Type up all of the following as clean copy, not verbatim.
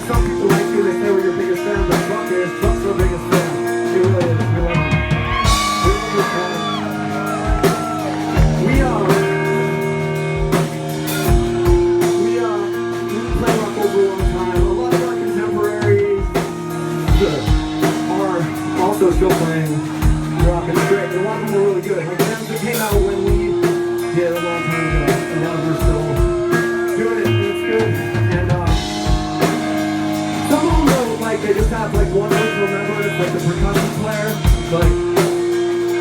some people like you, they say we're your biggest fan, but Buck is. Buck's our biggest fan. He really is. We love him. We love his fan. We've been playing rock over a long time. A lot of our contemporaries are also still playing rock, and it's great. A lot of them were really good. Like bands that came out when we did a long time ago. A lot of them are still doing it, and it's good. And some of them though, like they just have like one original member, it's like the percussion player. Like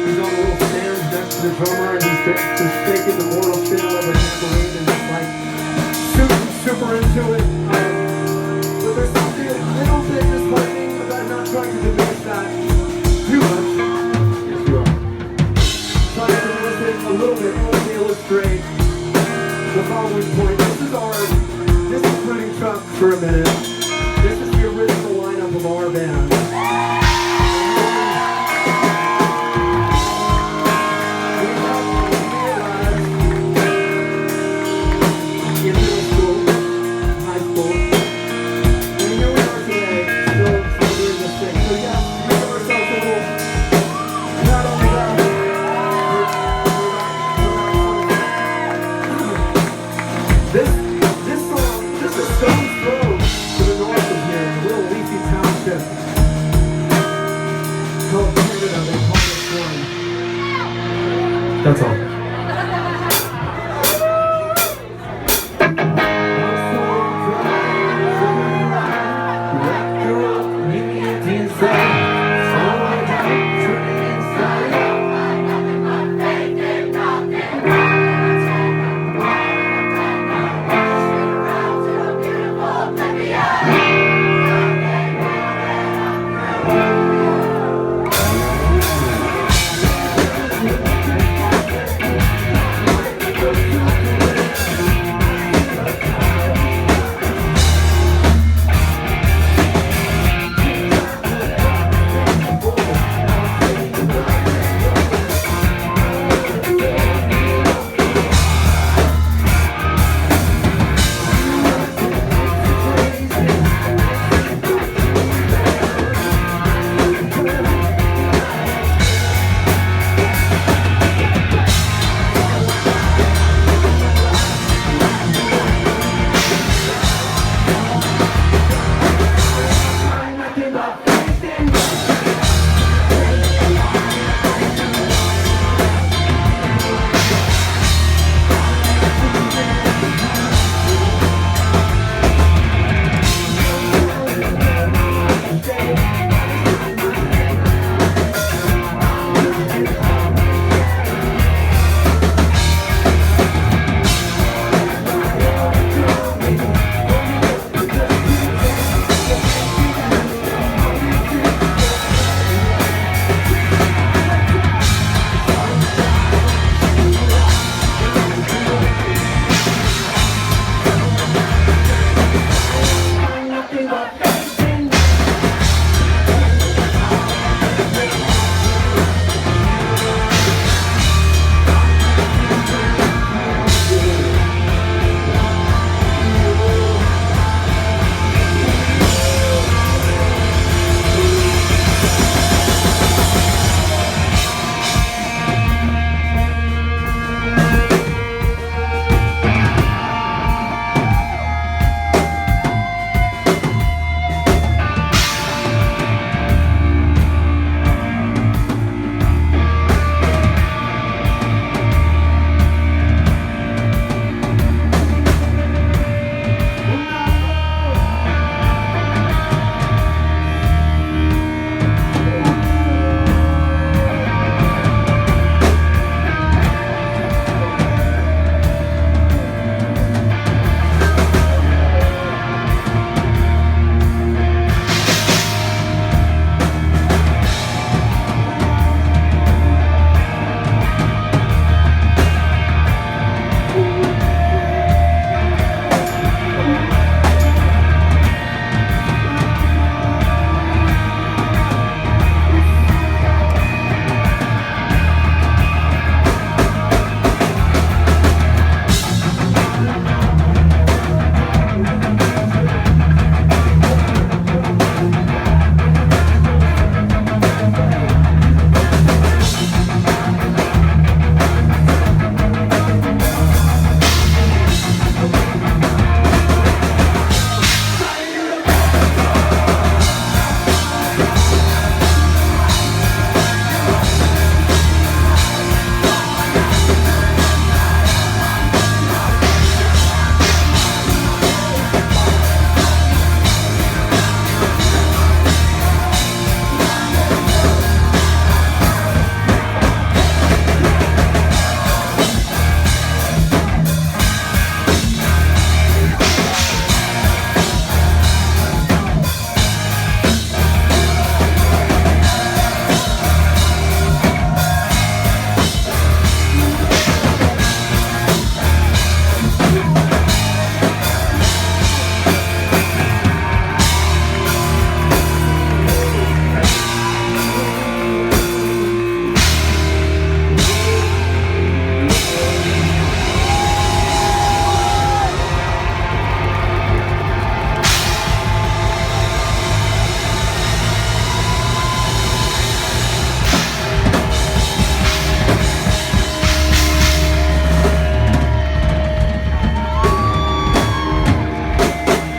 he's on a little stand next to the drummer, and he's just taking the mortal shit out of a tambourine and just like super into it. But there's something a little bit disheartening about not trying to diminish that too much. Yes, you are. Trying to listen a little bit, only illustrate the following point. This is including Chuck for a minute. This is the original lineup of our band. That's all.